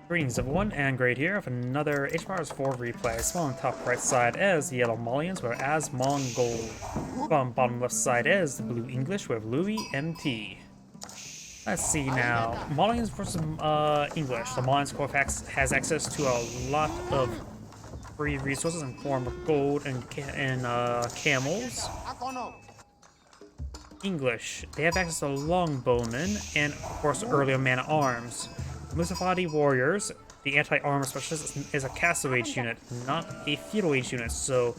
Greetings everyone, and Great here with another HPR's 4 replay. Small on top right side is the yellow Malians with Asmongold. On bottom left side is the blue English with LoueMT. Let's see now. Malians versus English. The Malians Corfax has access to a lot of free resources in form of gold and camels. English, they have access to longbowmen and of course earlier man-at-arms. Musafadi Warriors, the anti-armor specialist, is a Castle Age unit, not a Feudal Age unit, so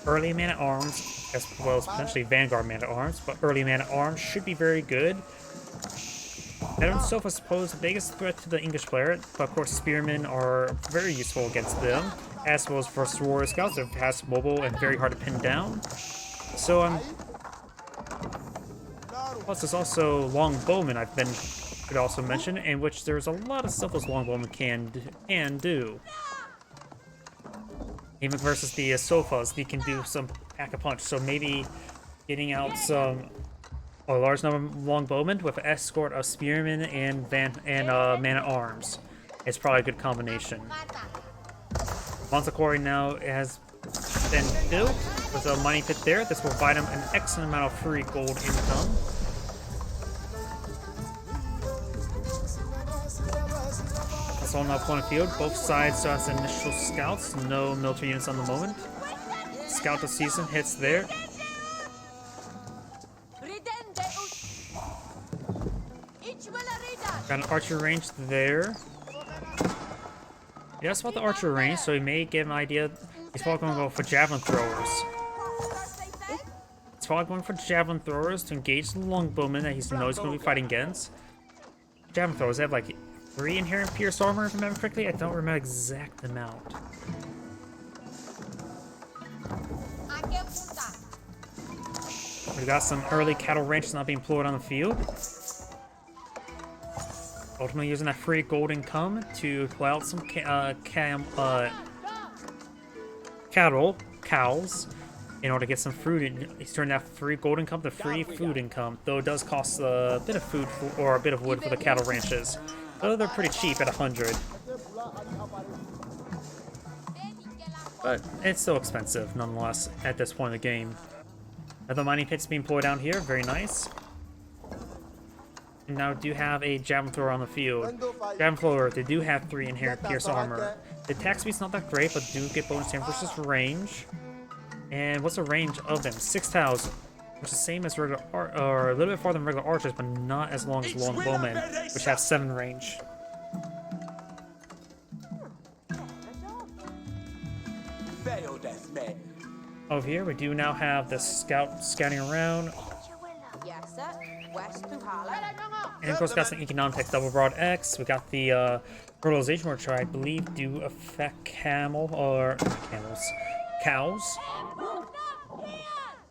early man-at-arms, as well as potentially Vanguard man-at-arms, but early man-at-arms should be very good. Veteran Sofa is supposed the biggest threat to the English player, but of course Spearmen are very useful against them, as well as first Warrior Scouts. They're fast, mobile, and very hard to pin down. So plus there's also Longbowmen could also mention, in which there's a lot of stuff those longbowmen can do. Even versus the sofas, they can do some pack-a-punch. So maybe getting out a large number of longbowmen with an escort of spearmen and man-at-arms is probably a good combination. Monster Quarry now has been built with a mining pit there. This will provide them an excellent amount of free gold income. On the opponent field, both sides still has initial scouts, no military units on the moment. Scout the season hits there. Got an archer range there. Yeah, that's about the archer range, so he may get an idea. He's probably going to go for javelin throwers. He's probably going for javelin throwers to engage the longbowmen that he knows he's going to be fighting against. Javelin throwers, they have like 3 inherent pierce armor, if I remember correctly. I don't remember exact amount. We got some early cattle ranches not being employed on the field. Ultimately using that free gold income to pull out some cows, in order to get some fruit. He's turned that free gold income to free food income, though it does cost a bit of food or a bit of wood for the cattle ranches. Though they're pretty cheap at 100. But it's still expensive, nonetheless, at this point in the game. Another mining pit's being pulled down here, very nice. And now do have a javelin thrower on the field. Javelin thrower, they do have 3 inherent pierce armor. The attack speed's not that great, but do get bonus damage versus range. And what's the range of them? 6,000. Which is the same as regular or a little bit farther than regular archers, but not as long as longbowmen, which have 7 range. Over here, we do now have the scout scouting around. And of course, we got some economic double broad X. We got the fertilization, which I believe do affect cows.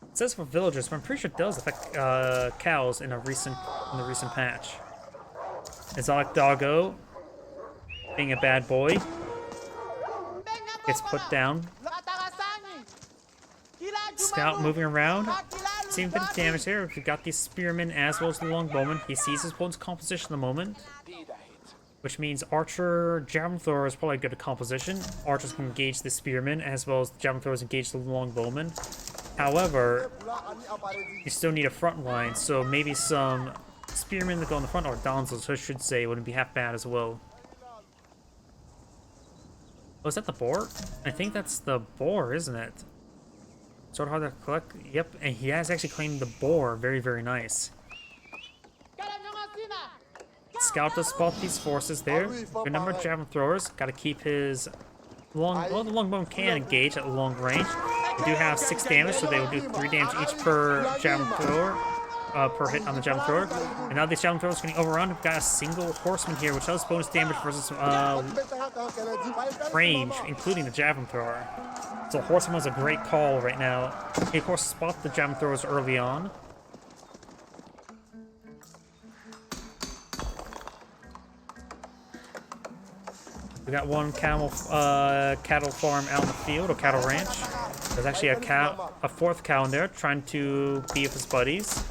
It says for villagers, but I'm pretty sure it does affect cows in the recent patch. Exotic Doggo, being a bad boy, gets put down. Scout moving around, seeing a bit of damage here. We've got these spearmen as well as the longbowmen. He sees his opponent's composition at the moment, which means archer, javelin thrower is probably a good composition. Archers can engage the spearmen as well as the javelin throwers engage the longbowmen. However, you still need a front line, so maybe some spearmen that go in the front, or donzels, I should say, wouldn't be half bad as well. Oh, is that the boar? I think that's the boar, isn't it? Sort of hard to collect. Yep, and he has actually claimed the boar. Very, very nice. Scout to spot these forces there. Good number of javelin throwers. Got to keep his well, the longbowmen can engage at long range. They do have 6 damage, so they will do 3 damage each per javelin thrower, per hit on the javelin thrower. And now these javelin throwers are getting overrun. We've got a single horseman here, which does bonus damage versus range, including the javelin thrower. So horseman was a great call right now. He of course spot the javelin throwers early on. We got one cattle farm out in the field, or cattle ranch. There's actually a 4th cow in there trying to be with his buddies.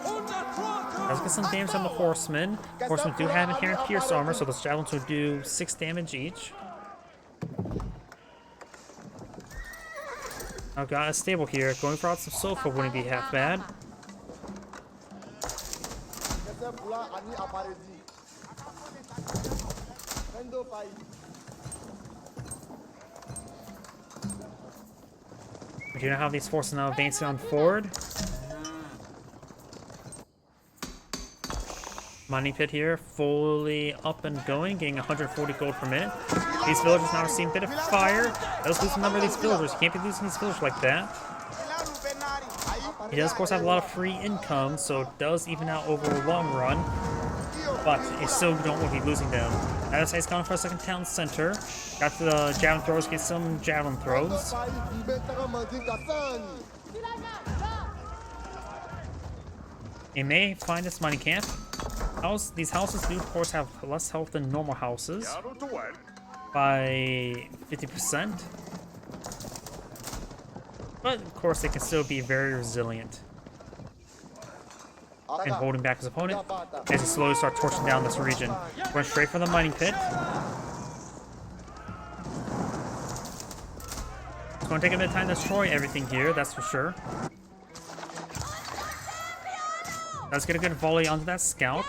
Let's get some damage on the horsemen. Horsemen do have inherent pierce armor, so those javelins will do 6 damage each. I've got a stable here. Going for out some sofa wouldn't be half bad. We do know how these forces now advancing on forward. Mining pit here, fully up and going, getting 140 gold per minute. These villagers now are seeing a bit of fire. Does lose a number of these villagers. You can't be losing these villagers like that. He does, of course, have a lot of free income, so it does even out over a long run. But you still don't want to be losing them. That is, he's gone for a second town center. Got the javelin throwers, get some javelin throws. You may find this mining camp. These houses do, of course, have less health than normal houses by 50%. But, of course, they can still be very resilient. And holding back his opponent as he slowly starts torching down this region. Run straight for the mining pit. It's going to take a bit of time to destroy everything here, that's for sure. Let's get a good volley onto that scout.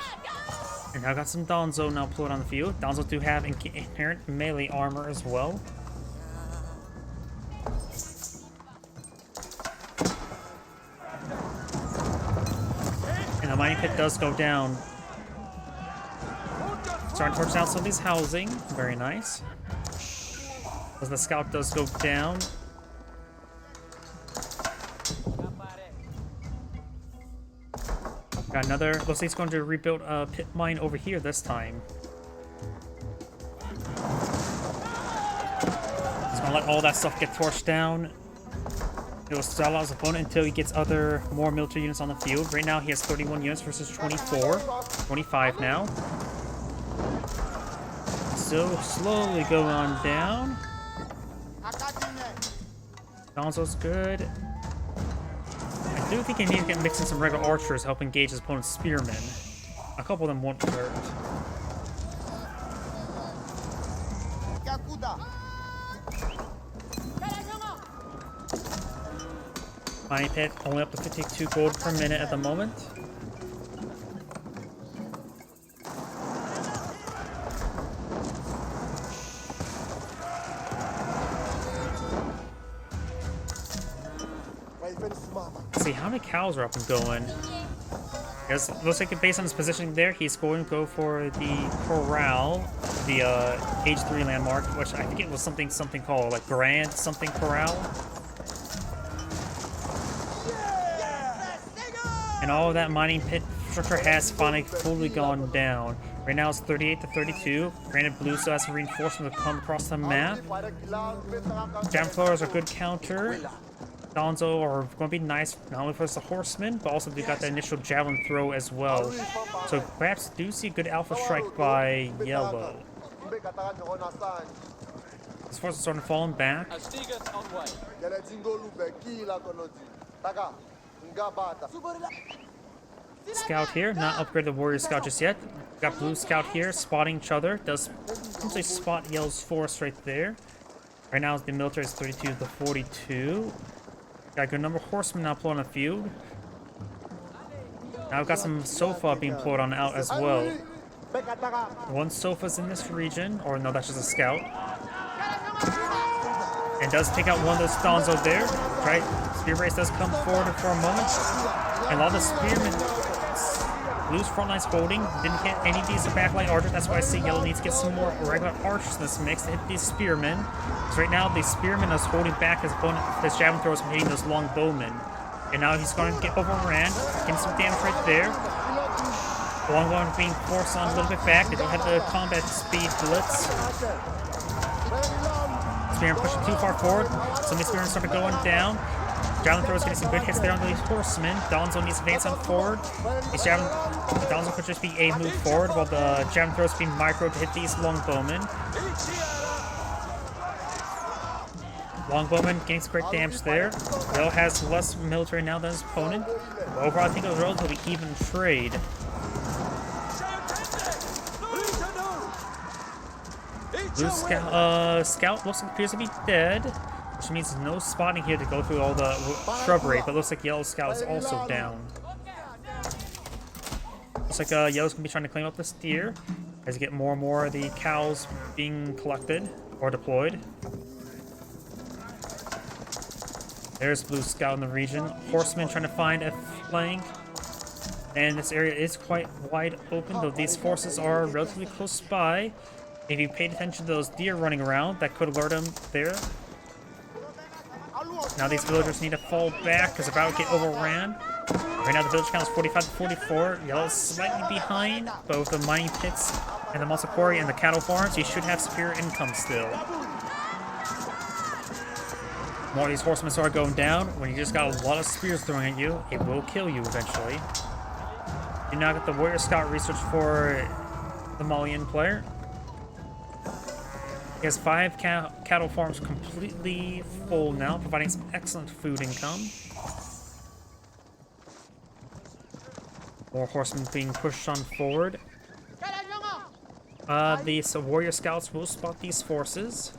And I got some Donzo now put on the field. Donzo do have inherent melee armor as well. And the mining pit does go down. Starting to torch down some of these housing. Very nice. As the scout does go down. Got another. Looks like he's going to rebuild a pit mine over here this time. He's going to let all that stuff get torched down. He'll stall out his opponent until he gets more military units on the field. Right now he has 31 units versus 24. 25 now. So slowly going on down. Donzo's good. I do think he needs to get mixing some regular archers to help engage his opponent's spearmen. A couple of them won't hurt. Mining pit only up to 52 gold per minute at the moment. Let's see how many cows are up and going. Because it looks like based on his positioning there, he's going to go for the corral, the age 3 landmark, which I think it was something called like Grand something Corral. And all of that mining pit structure has finally fully gone down. Right now it's 38 to 32. Granted, blue still has some reinforcements to come across the map. Jam throwers are a good counter. Donzo are going to be nice not only for the horsemen, but also they got the initial javelin throw as well. So perhaps do see a good alpha strike by yellow. This force is starting to fall back. Scout here, not upgrade the warrior scout just yet. Got blue scout here, spotting each other. Does essentially spot yellow's force right there. Right now the military is 32 to 42. Got a good number of horsemen now employed on the field. Now I've got some sofa being employed on out as well. One sofa's in this region, or no, that's just a scout. And does take out one of those Donzo there, right? Spear race does come forward for a moment. And a lot of the spearmen, blue's front line's holding, didn't hit any of these backline archers. That's why I say yellow needs to get some more regular archers in this mix to hit these spearmen. So right now the spearman is holding back his opponent, his javelin throwers from hitting those long bowmen. And now he's going to get overran, getting some damage right there. The long one being forced on a little bit back. They don't have the combat speed blitz. Spearman pushing too far forward. Some of these spearmen started going down. Javelin throwers getting some good hits there on these horsemen. Donzo needs to advance on forward. Donzo could just be a move forward while the javelin throwers being micro to hit these long bowmen. Longbowman getting some great damage there. Yellow has less military now than his opponent. But overall, I think it was a relatively even trade. Blue Scout appears to be dead, which means there's no spotting here to go through all the shrubbery, but looks like Yellow Scout is also down. Looks like Yellow's gonna be trying to clean up this deer as you get more and more of the cows being collected or deployed. There's Blue Scout in the region. Horsemen trying to find a flank. And this area is quite wide open, though these forces are relatively close by. If you paid attention to those deer running around, that could alert them there. Now these villagers need to fall back because they're about to get overran. Right now the village count is 45 to 44. Yellow is slightly behind, but with the mining pits and the muscle quarry and the cattle farms, you should have superior income still. More of these horsemen start going down. When you just got a lot of spears thrown at you, it will kill you eventually. You now get the warrior scout research for the Malian player. He has 5 cattle farms completely full now, providing some excellent food income. More horsemen being pushed on forward. These warrior scouts will spot these forces.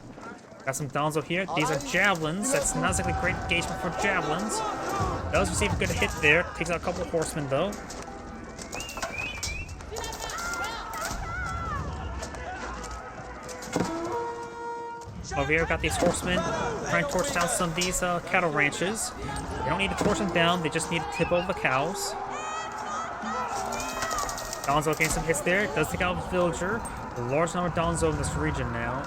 Got some Donzo here. These are javelins. That's not exactly great engagement for javelins. Does receive a good hit there. Takes out a couple of horsemen though. Over here, we've got these horsemen trying to torch down some of these cattle ranches. They don't need to torch them down, they just need to tip over the cows. Donzo getting some hits there. Does take out a villager. A large number of Donzo in this region now.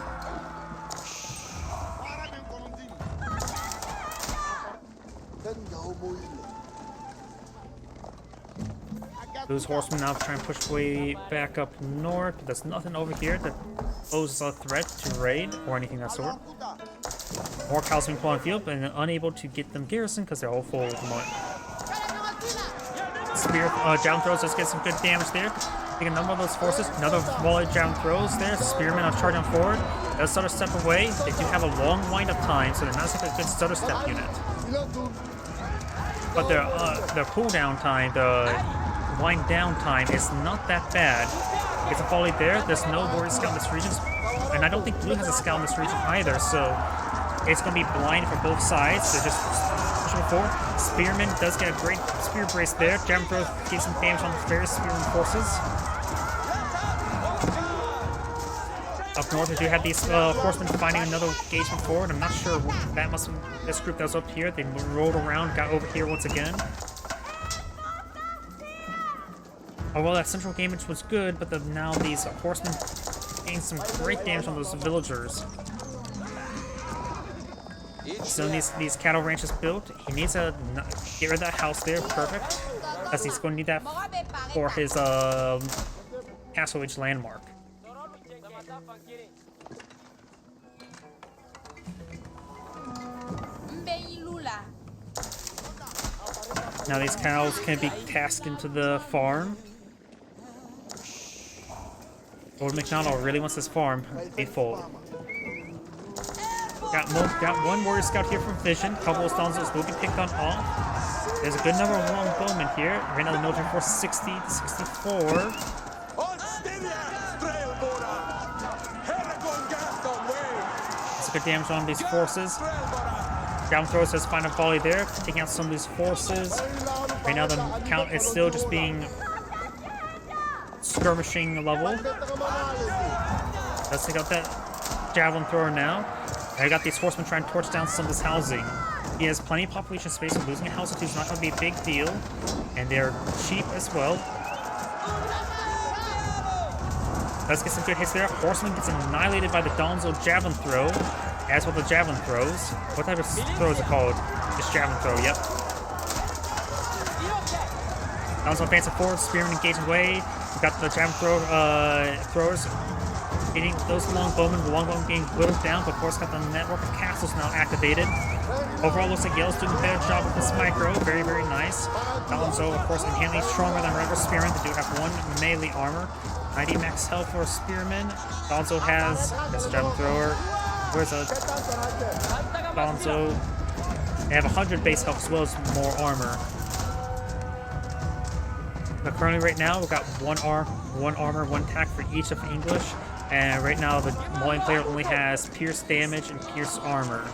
Those horsemen now trying to push way back up north. There's nothing over here that poses a threat to raid or anything of that sort. More cows being put on the field, but unable to get them garrisoned because they're all full at the moment. Spear javelin throws does get some good damage there. Take a number of those forces. Another volley of javelin throws there. Spearmen are charging forward. Does stutter step away. They do have a long wind-up time, so they're not like a good stutter step unit. But their cooldown time, the wind down time is not that bad. It's a volley there. There's no warrior scout in this region, and I don't think blue has a scout in this region either, so it's going to be blind from both sides. So just pushing forward. Spearman does get a great spear brace there. Javelin throw gets some damage on the various spearman forces. Up north, we do have these horsemen finding another engagement forward. I'm not sure that must have this group that was up here. They rolled around, got over here once again. Oh, well, that central damage was good, but now these horsemen gain some great damage on those villagers. So these cattle ranches built. He needs to get rid of that house there. Perfect. As he's going to need that for his Castle Age landmark. Now these cows can be tasked into the farm. Lord McDonald really wants this farm to be full. Got one warrior scout here from Vision. Couple of Stanzas will be picked on off. There's a good number of longbowmen here. Right now the military force 60 to 64. That's a good damage on these forces. Down throws his final volley there, taking out some of these forces. Right now the count is still just being skirmishing level. Let's take out that javelin thrower now. I got these horsemen trying to torch down some of this housing. He has plenty of population space, so losing a house or two is not going to be a big deal. And they're cheap as well. Let's get some good hits there. Horseman gets annihilated by the Donzo javelin throw. As well the javelin throws. What type of throw is it called? Just javelin throw, yep. Donzo advancing forward, spearman engaging away. We've got the javelin throwers hitting those longbowmen. The longbowmen being whittled down, but of course got the network of castles now activated. Overall, looks like Yellow's doing a better job with this micro. Very, very nice. Donzo, of course, inherently stronger than regular spearmen. They do have 1 melee armor. 90 max health for a spearman. Donzo has this javelin thrower. Where's a Donzo. They have 100 base health as well as more armor. But currently right now, we've got one armor, one attack for each of English. And right now, the Malian player only has pierce damage and pierce armor.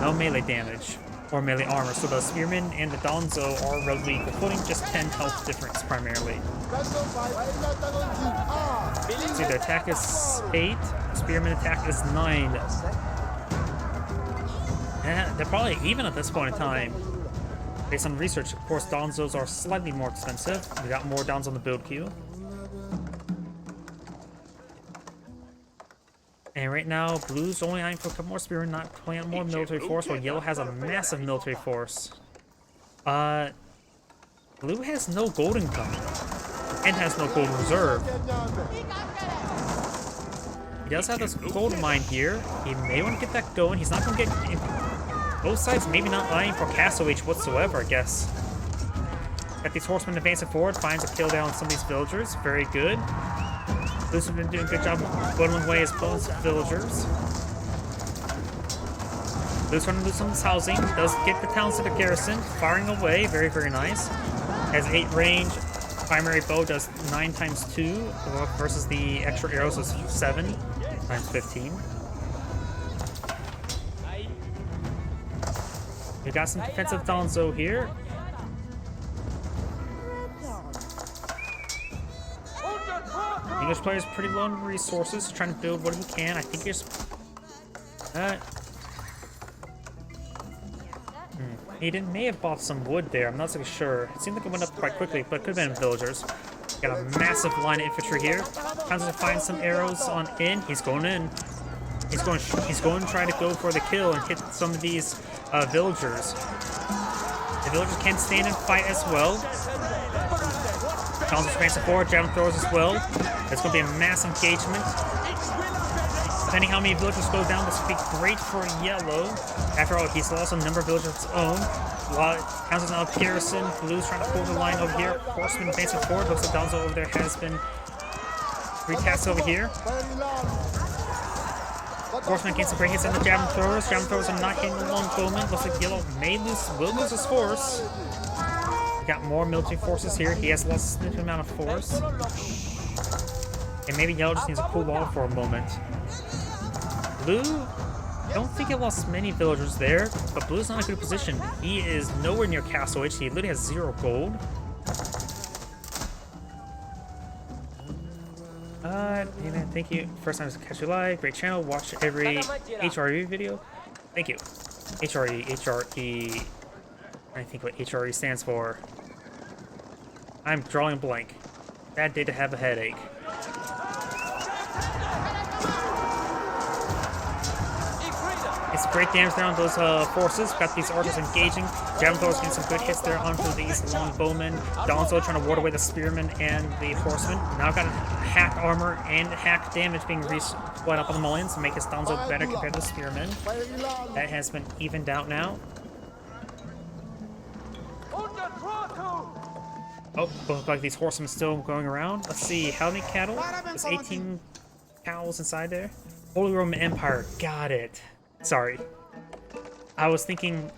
No melee damage or melee armor. So the Spearman and the Donzo are relatively equal, just 10 health difference primarily. See, their attack is 8, Spearman attack is 9. They're probably even at this point in time. Based on research, of course, Donzos are slightly more expensive. We got more Dons on the build queue. And right now, Blue's only eyeing for a couple more Spearmen, not playing on more military force, while Yellow has a massive military force. Blue has no gold income, and has no gold reserve. He does have this gold mine here. He may want to get that going. He's not going to get... Both sides maybe not eyeing for Castle Age whatsoever, I guess. Got these horsemen advancing forward, finds a kill down on some of these villagers. Very good. Blue's been doing a good job whittling away his opponent's villagers. Blue's trying to lose some of his housing. Does get the towns to the garrison. Firing away. Very, very nice. Has 8 range. Primary bow does 9 times 2 versus the extra arrows is 7 times 15. We got some defensive Donzo here. English player is pretty low on resources, trying to build what he can. I think there's... He may have bought some wood there, I'm not so sure. It seemed like it went up quite quickly, but it could have been villagers. Got a massive line of infantry here. Trying to find some arrows on in. He's going in. He's going to try to go for the kill and hit some of these villagers. The villagers can stand and fight as well. Donzo's advancing forward, javelin throwers as well. It's going to be a mass engagement. Depending how many villagers go down, this would be great for Yellow. After all, he's lost a number of villagers of his own. Counts as now Pearson. Blue's trying to pull the line over here. Horseman advancing forward. Looks like Donzo over there has been retasked over here. Horseman gets some great hits on the javelin throwers. Javelin throwers are not hitting the long bowman. Looks like Yellow will lose his force. We got more military forces here. He has lost a significant amount of force. And maybe Yellow just needs to cool off for a moment. Blue, I don't think he lost many villagers there, but Blue's not in a good position. He is nowhere near Castle Age. He literally has 0 gold. Thank you. First time to catch you live. Great channel. Watch every HRE video. Thank you. HRE. I think what HRE stands for. I'm drawing a blank. Bad day to have a headache. It's great damage there on those forces. Got these archers engaging. Javelin throwers getting some good hits there onto these long bowmen. Donzo trying to ward away the spearmen and the horsemen. Now got hack armor and hack damage being split up on the Malians to make his Donzo better compared to the spearmen. That has been evened out now. Oh, look like these horsemen still going around. Let's see, how many cattle? There's 18 cows inside there. Holy Roman Empire, got it. Sorry. I was thinking,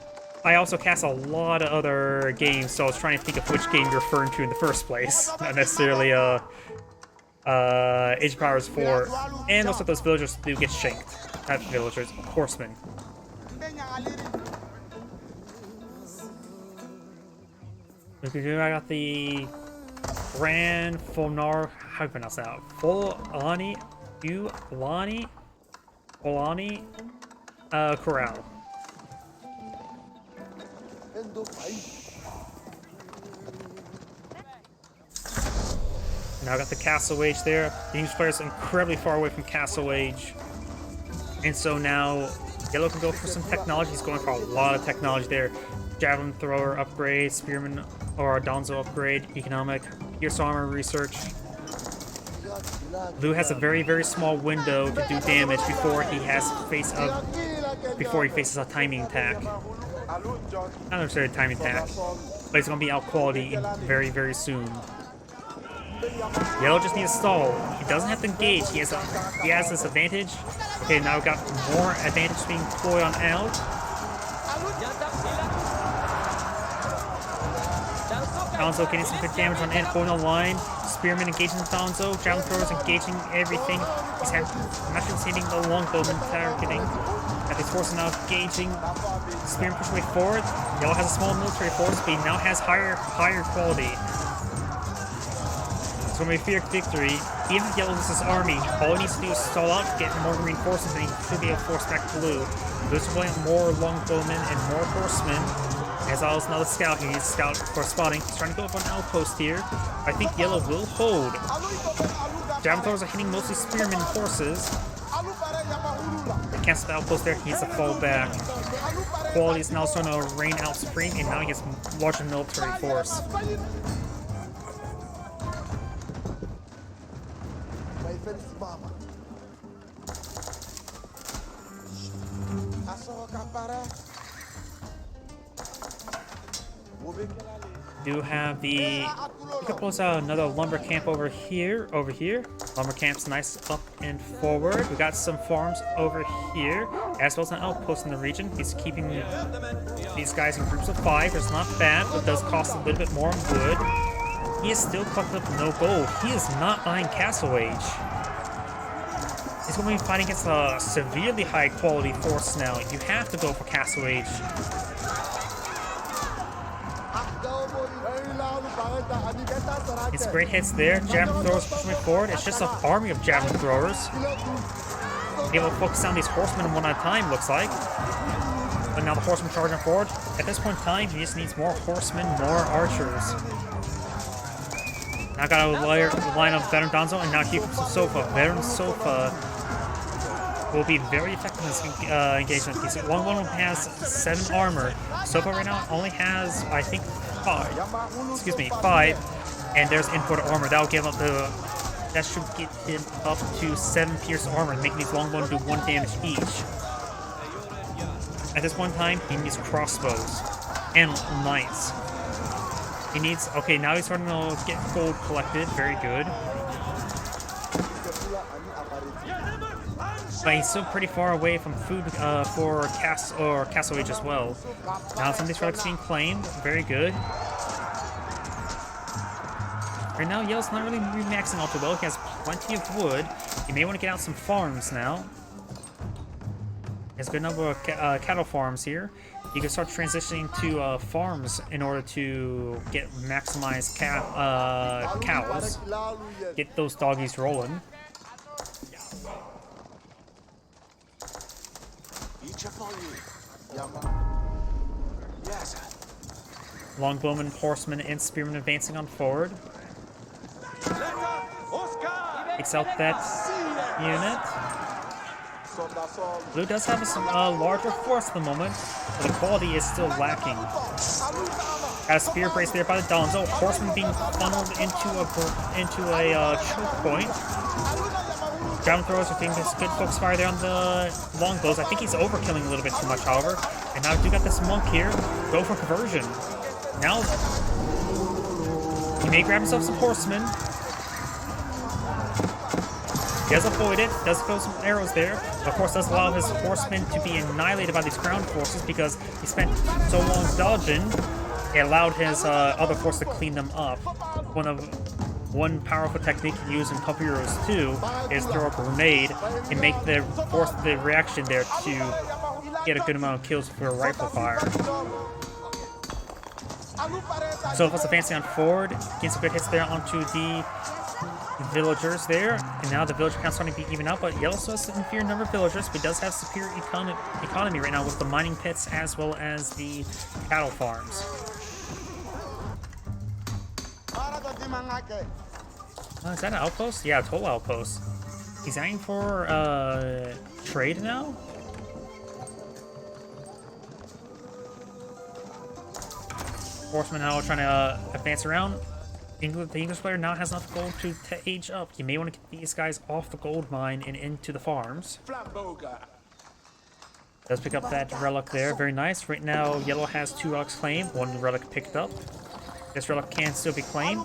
I also cast a lot of other games, so I was trying to think of which game you're referring to in the first place. Not necessarily Age of Empires 4. And also those villagers do get shanked. Not villagers, horsemen. I got the Grand Fulnar, how do you pronounce that? Fulani Corral. Now I got the Castle Age there. The English players are incredibly far away from Castle Age. And so now Yellow can go for some technology. He's going for a lot of technology there. Javelin thrower upgrade, spearman or Donzo upgrade, economic, pierce armor research. Blue has a very, very small window to do damage before he faces a timing attack. Not necessarily a timing attack, but it's gonna be out quality very, very soon. Yellow just needs to stall. He doesn't have to engage. He has this advantage. Okay, now we've got more advantage being deployed on out. Donzo getting some good damage on it, going online. Spearman engaging Donzo. Javelin throwers engaging everything. He's hitting the longbowman targeting. That is forcing now engaging. Spearman pushing way forward. Yellow has a small military force, but he now has higher quality. So when we fear victory, even if Yellow loses his army, all he needs to do is stall out, get more reinforcements, and he should be able to force back Blue. Blue's playing more longbowmen and more horsemen. As well as another scout here. He's scout for spotting. He's trying to go up on an outpost here. I think Yellow will hold. Javelin throwers are hitting mostly spearmen horses. They cancel the outpost there. He needs to fall back. Quality is now starting to reign out supreme, and now he has larger military force. Do have the... We could post out another lumber camp over here. Lumber camp's nice up and forward. We got some farms over here, as well as an outpost in the region. He's keeping these guys in groups of 5. It's not bad, but does cost a little bit more on wood. He is still collecting up no gold. He is not eyeing Castle Age. He's going to be fighting against a severely high quality force now. You have to go for Castle Age. It's great hits there. Javelin throwers pushing forward. It's just an army of javelin throwers. Be able to focus on these horsemen one at a time, looks like. But now the horsemen charging forward. At this point in time, he just needs more horsemen, more archers. Now got a line of Veteran Donzo and now keep Sofa. Veteran Sofa will be very effective in this engagement. One has 7 armor. Sofa right now only has, I think, 5. And there's input armor. That'll give up the... That should get him up to 7 pierce armor, making these longbows do 1 damage each. At this one time, he needs crossbows and knights. He needs... Okay, now he's starting to get gold collected. Very good. But he's still pretty far away from food for Castle Age as well. Now some of these relics being claimed. Very good. Right now, Yellow's not really maxing out too well. He has plenty of wood. He may want to get out some farms now. He has a good number of cattle farms here. You can start transitioning to farms in order to get maximized cows. Get those doggies rolling. Longbowmen, horsemen, and spearmen advancing on forward. Takes out that unit. Blue does have some larger force at the moment, but the quality is still lacking. Has spear brace there by the Donzo. Horsemen being funneled into a choke point. Javelin throwers are getting this good focus fire there on the longbows. I think he's overkilling a little bit too much, however. And now I do got this monk here. Go for conversion. Now he may grab himself some horsemen. He does avoid it, does throw some arrows there. Of course, does allow his horsemen to be annihilated by these ground forces because he spent so long dodging. It allowed his other force to clean them up. One powerful technique used in Puppy Heroes 2 is throw a grenade and make the reaction there to get a good amount of kills for rifle fire. So if it's advancing on forward, getting some good hits there onto the villagers there, and now the villager count's starting to be even out, but Yellow still has an inferior number of villagers, but he does have superior economy right now with the mining pits as well as the cattle farms. Is that an outpost? Yeah, a total outpost. He's aiming for trade now? Horseman now trying to advance around. The English player now has enough gold to age up. You may want to get these guys off the gold mine and into the farms. Does pick up that relic there. Very nice. Right now, Yellow has 2 relics claimed. 1 relic picked up. This relic can still be claimed.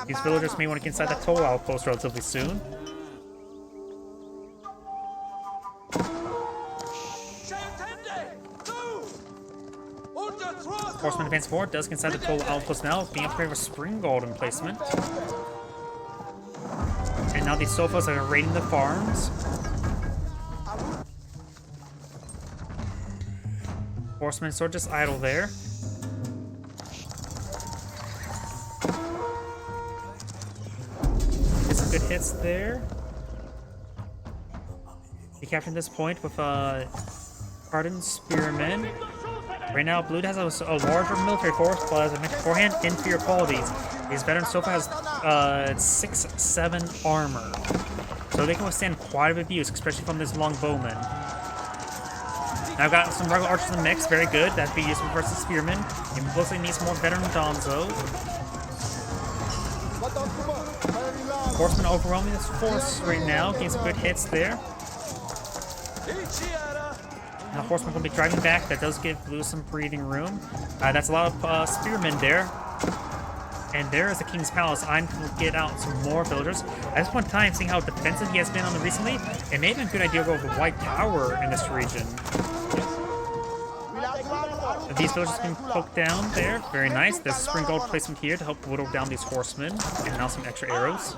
These villagers may want to get inside that toll outpost relatively soon. Horseman advance forward, does get inside the toll outpost now, being upgraded with Asmongold emplacement. And now these sofas are raiding the farms. Horsemen sort of just idle there. Get some good hits there. He captured this point with hardened spearmen. Right now, Blue has a larger military force, but as I mentioned beforehand, inferior qualities. His veteran so far has 6-7 armor, so they can withstand quite a bit of abuse, especially from this long bowman. Now I've got some regular archers in the mix, very good. That'd be useful versus spearmen. He mostly needs more veteran Donzo. Horsemen overwhelming this force right now, getting some good hits there. Now Horseman will be driving back. That does give Blue some breathing room. That's a lot of spearmen there. And there is the King's Palace. I'm going to get out some more villagers. At this point in time, seeing how defensive he has been on them recently, it may have been a good idea to go with the White Tower in this region. These villagers have been poked down there. Very nice. There's a Asmongold placement here to help whittle down these horsemen. And now some extra arrows.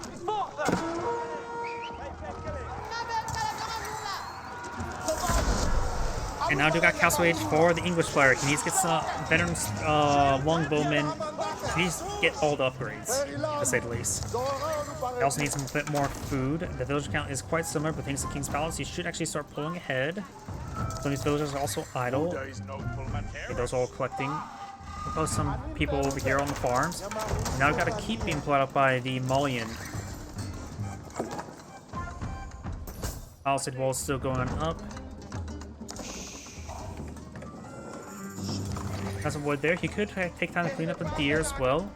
And now do got Castle Age for the English player. He needs to get some veteran longbowmen. He needs to get all the upgrades, to say the least. He also needs a bit more food. The villager count is quite similar, but thanks to King's Palace, he should actually start pulling ahead. Some of these villagers are also idle. Okay, those are all collecting. We'll post some people over here on the farms. Now we've got to keep being pulled out by the Malian. Palisade wall is still going up. Has some wood there. He could take time to clean up the deer as well.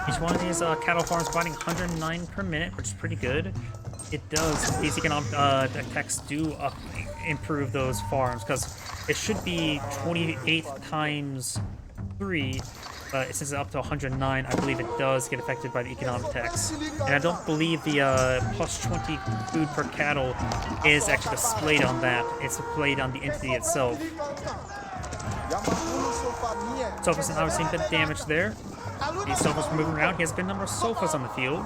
Each one of these cattle farms providing 109 per minute, which is pretty good. It does, these economic attacks do improve those farms, because it should be 28 times 3. But since it's up to 109, I believe it does get affected by the economic tax. And I don't believe the plus 20 food per cattle is actually displayed on that. It's displayed on the entity itself. Sofas and obviously a bit of damage there. These sofas are moving around. He has a good number of sofas on the field.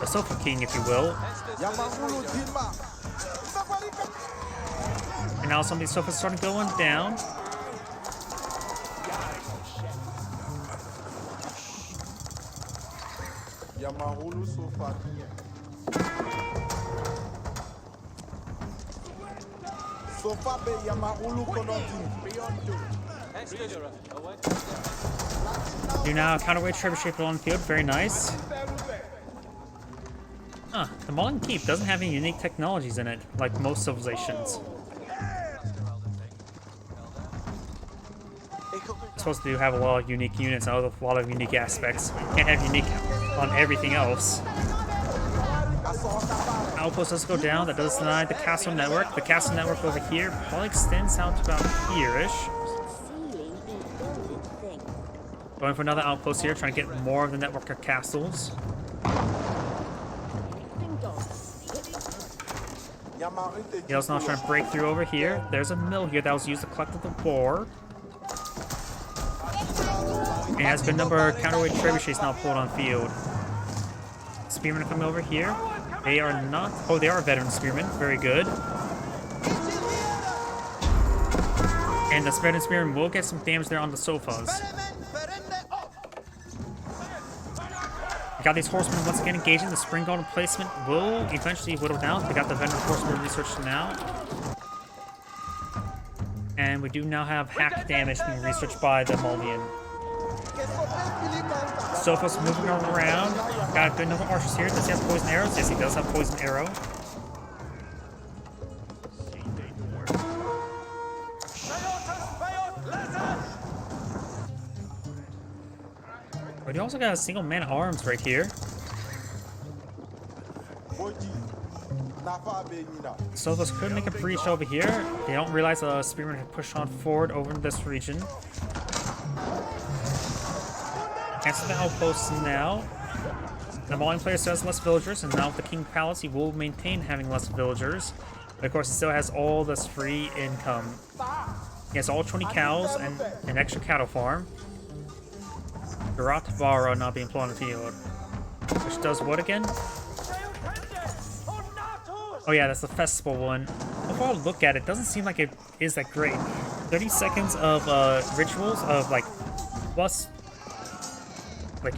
A sofa king, if you will. And now some of these sofas are starting going down. Do now counterweight trebuchet on the field, very nice. The Malian Keep doesn't have any unique technologies in it, like most civilizations. It's supposed to have a lot of unique units and a lot of unique aspects. Can't have unique on everything else. Outpost does go down. That does deny the castle network. The castle network over here probably extends out to about here-ish. Going for another outpost here, trying to get more of the network of castles. He also now trying to break through over here. There's a mill here that was used to collect the war. And has a good number of counterweight trebuchets now pulled on field. Spearmen are coming over here. They are not... Oh, they are veteran spearmen. Very good. And the veteran spearmen will get some damage there on the sofas. We got these horsemen once again engaging. The Asmongold replacement will eventually whittle down. We got the veteran horsemen researched now. And we do now have hack damage being researched by the Malian. Sofas moving around. Got a good number of archers here. Does he have poison arrows? Yes, he does have poison arrow. But you also got a single man at arms right here. Sofas could make a breach over here. They don't realize the spearmen had pushed on forward over in this region. Cancel the outposts now. The Malian player still has less villagers, and now with the King Palace, he will maintain having less villagers. But of course, he still has all this free income. He has all 20 cows and an extra cattle farm. Vara not being employed on the field. Which does what again? Oh yeah, that's the festival one. Overall look at it, doesn't seem like it is that great. 30 seconds of rituals of like plus like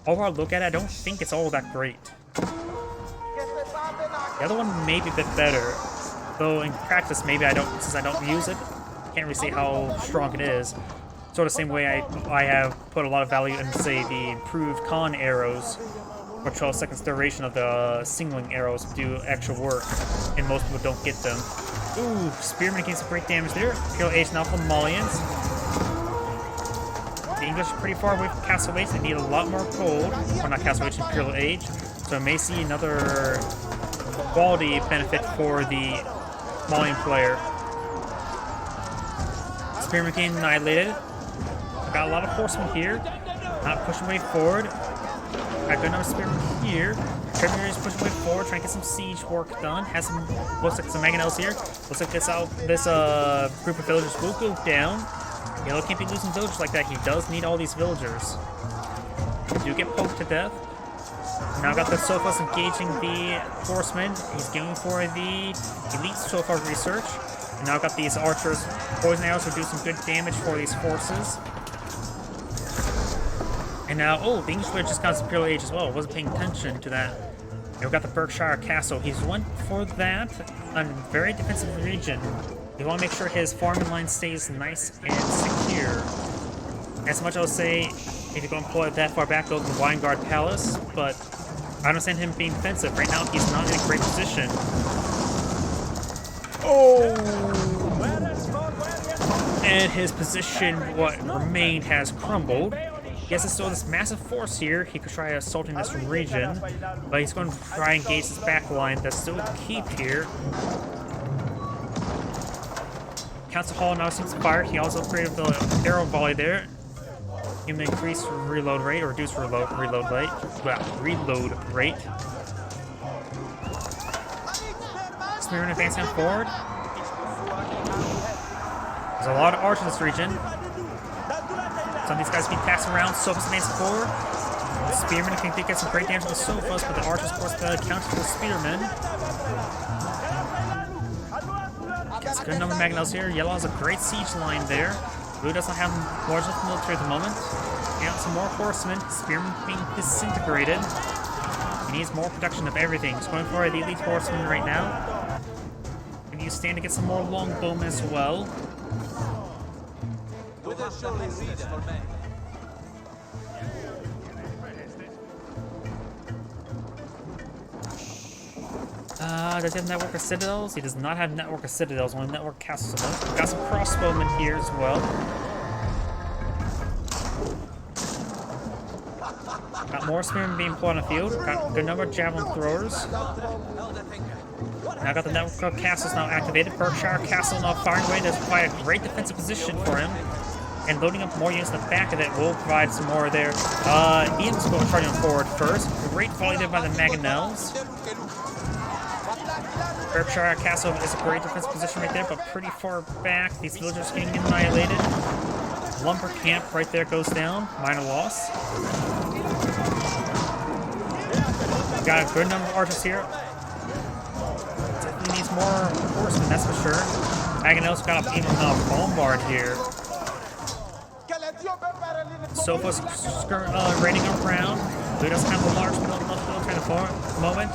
overall look at it, I don't think it's all that great. The other one may be a bit better. Though in practice maybe since I don't use it, can't really see how strong it is. Sort of the same way I have put a lot of value in, say, the improved con arrows, or 12 seconds duration of the singling arrows do extra work, and most people don't get them. Ooh, Spearman getting some great damage there. Imperial Age now from Malians. The English are pretty far away from Castle Age. They need a lot more gold. Or not Castle Age, Imperial Age. So I may see another quality benefit for the Malian player. Spearman getting annihilated. Got a lot of horsemen here. Not pushing way forward. Got a good number of spearmen here. Tribunary is pushing way forward, trying to get some siege work done. Has some, looks like some mangonels here. Looks like this group of villagers will go down. Yellow can't be losing villagers like that. He does need all these villagers. They do get poked to death. Now got the Sofas engaging the horsemen. He's going for the elite Sofa research. And now got these archers. Poison arrows will do some good damage for these forces. And now, oh, the English player just got Imperial Age as well. Wasn't paying attention to that. And we got the Berkshire Castle. He's went for that on a very defensive region. You want to make sure his farming line stays nice and secure. As much as I'll say, if you go employ that far back, go to the Weingard Palace, but I understand him being defensive. Right now, he's not in a great position. Oh! And his position, what remained, has crumbled. He has still this massive force here. He could try assaulting this region, but he's going to try and engage this back line that's still kept here. Council Hall now seems fired. He also upgraded the arrow volley there. Give him an increased reload rate or reduced reload rate. Spearman advancing forward. There's a lot of archers in this region. Some of these guys being passed around. Sofas advancing forward. The Spearmen can get some great damage on the Sofas, but the archers, of course, counter the Spearmen. Gets a good number of mangonels here. Yellow has a great siege line there. Blue doesn't have large enough military at the moment. And some more horsemen. Spearmen being disintegrated. He needs more production of everything. He's going for the elite horsemen right now. And you stand to get some more longbowmen as well. Does he have network of citadels? He does not have network of citadels, only network of castles. Got some crossbowmen here as well. Got more spearmen being employed on the field. Got a good number of javelin throwers. Now got the network of castles now activated. Berkshire Castle now firing away. That's quite a great defensive position for him. And loading up more units in the back of it will provide some more there. Ian's going to try to forward first. Great volley there by the mangonels. Berkshire Castle is a great defensive position right there, but pretty far back. These villagers getting annihilated. Lumber camp right there goes down. Minor loss. Got a good number of archers here. Definitely needs more horsemen, that's for sure. Mangonels got a even bombard here. Sofa's raining around. Blue doesn't have a large military at the moment.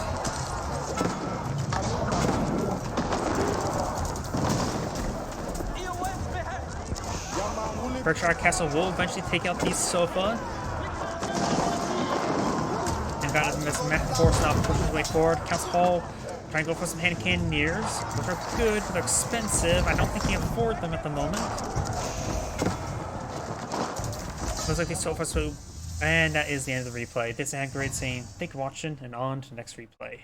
Berkshire Castle will eventually take out these Sofa. And got this massive force now pushing his way forward. Council Hall trying to go for some hand cannoneers, which are good, but they're expensive. I don't think he can afford them at the moment. Looks like these Sofas will. And that is the end of the replay. This is a great scene. Thank you for watching, and on to the next replay.